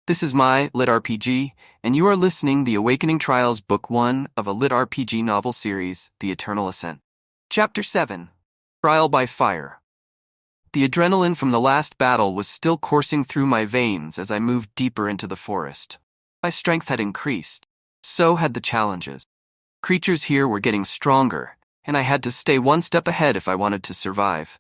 This is my litRpg, and you are listening The Awakening Trials Book 1 of a litRpg novel series, The Eternal Ascent. Chapter 7, Trial by Fire. The adrenaline from the last battle was still coursing through my veins as I moved deeper into the forest. My strength had increased. So had the challenges. Creatures here were getting stronger, and I had to stay one step ahead if I wanted to survive.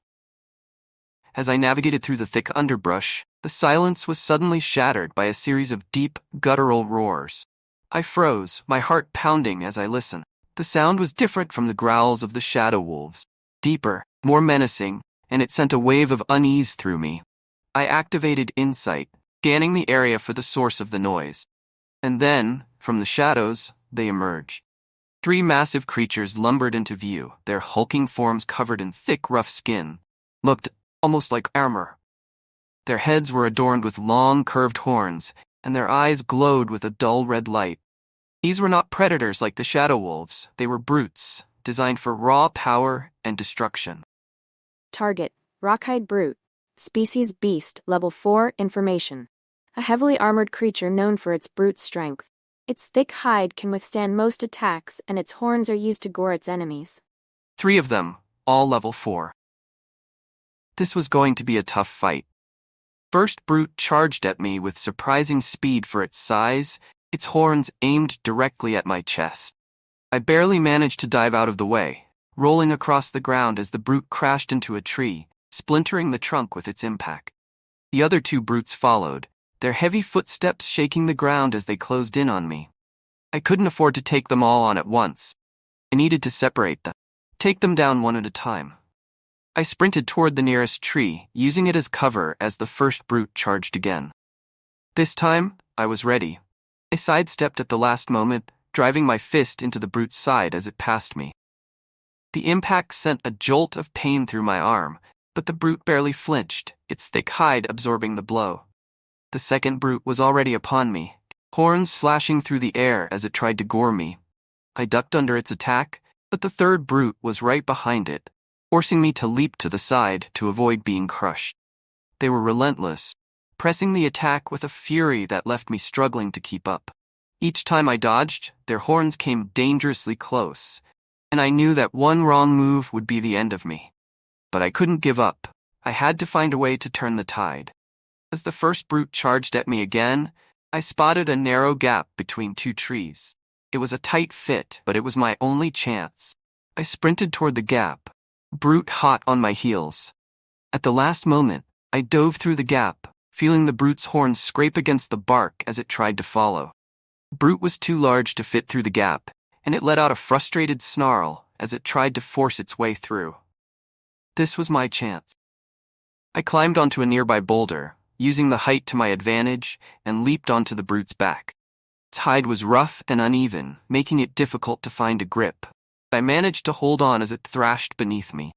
As I navigated through the thick underbrush, the silence was suddenly shattered by a series of deep, guttural roars. I froze, my heart pounding as I listened. The sound was different from the growls of the shadow wolves. Deeper, more menacing, and it sent a wave of unease through me. I activated Insight, scanning the area for the source of the noise. And then, from the shadows, they emerged. 3 massive creatures lumbered into view, their hulking forms covered in thick, rough skin. Looked almost like armor. Their heads were adorned with long, curved horns, and their eyes glowed with a dull red light. These were not predators like the shadow wolves. They were brutes, designed for raw power and destruction. Target: Rockhide Brute. Species Beast, Level 4, Information. A heavily armored creature known for its brute strength. Its thick hide can withstand most attacks, and its horns are used to gore its enemies. 3 of them, all level 4. This was going to be a tough fight. First brute charged at me with surprising speed for its size, its horns aimed directly at my chest. I barely managed to dive out of the way, rolling across the ground as the brute crashed into a tree, splintering the trunk with its impact. The other 2 brutes followed, their heavy footsteps shaking the ground as they closed in on me. I couldn't afford to take them all on at once. I needed to separate them, take them down one at a time. I sprinted toward the nearest tree, using it as cover as the first brute charged again. This time, I was ready. I sidestepped at the last moment, driving my fist into the brute's side as it passed me. The impact sent a jolt of pain through my arm, but the brute barely flinched, its thick hide absorbing the blow. The second brute was already upon me, horns slashing through the air as it tried to gore me. I ducked under its attack, but the third brute was right behind it, forcing me to leap to the side to avoid being crushed. They were relentless, pressing the attack with a fury that left me struggling to keep up. Each time I dodged, their horns came dangerously close, and I knew that one wrong move would be the end of me. But I couldn't give up. I had to find a way to turn the tide. As the first brute charged at me again, I spotted a narrow gap between 2 trees. It was a tight fit, but it was my only chance. I sprinted toward the gap, brute hot on my heels. At the last moment, I dove through the gap, feeling the brute's horns scrape against the bark as it tried to follow. Brute was too large to fit through the gap, and it let out a frustrated snarl as it tried to force its way through. This was my chance. I climbed onto a nearby boulder, using the height to my advantage, and leaped onto the brute's back. Its hide was rough and uneven, making it difficult to find a grip. I managed to hold on as it thrashed beneath me.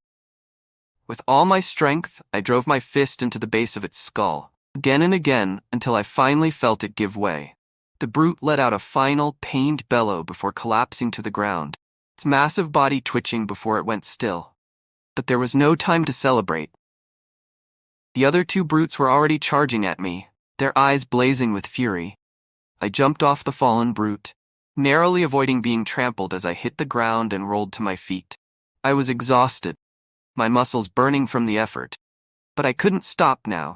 With all my strength, I drove my fist into the base of its skull, again and again, until I finally felt it give way. The brute let out a final, pained bellow before collapsing to the ground, its massive body twitching before it went still. But there was no time to celebrate. The other 2 brutes were already charging at me, their eyes blazing with fury. I jumped off the fallen brute, narrowly avoiding being trampled as I hit the ground and rolled to my feet. I was exhausted, my muscles burning from the effort. But I couldn't stop now.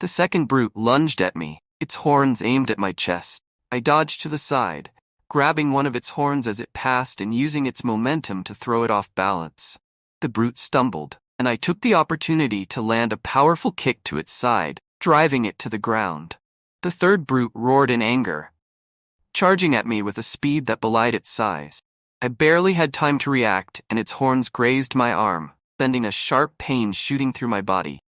The second brute lunged at me, its horns aimed at my chest. I dodged to the side, grabbing one of its horns as it passed and using its momentum to throw it off balance. The brute stumbled, and I took the opportunity to land a powerful kick to its side, driving it to the ground. The third brute roared in anger, charging at me with a speed that belied its size. I barely had time to react, and its horns grazed my arm, sending a sharp pain shooting through my body.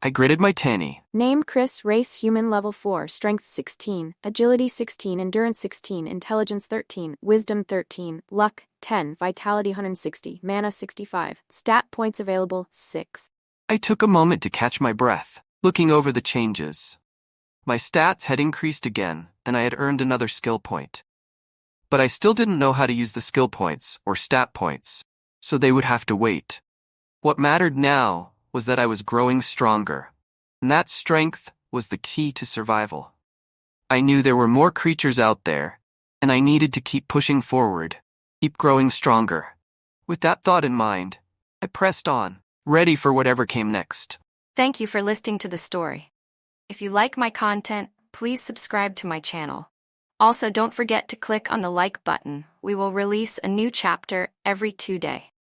I gritted my teeth. Name: Chris. Race: Human. Level 4, Strength 16, Agility 16, Endurance 16, Intelligence 13, Wisdom 13, Luck 10, Vitality 160, Mana 65, Stat points available 6. I took a moment to catch my breath, looking over the changes. My stats had increased again, and I had earned another skill point. But I still didn't know how to use the skill points or stat points, so they would have to wait. What mattered now was that I was growing stronger, and that strength was the key to survival. I knew there were more creatures out there, and I needed to keep pushing forward, keep growing stronger. With that thought in mind, I pressed on, ready for whatever came next. Thank you for listening to the story. If you like my content, please subscribe to my channel. Also, don't forget to click on the like button. We will release a new chapter every 2 days.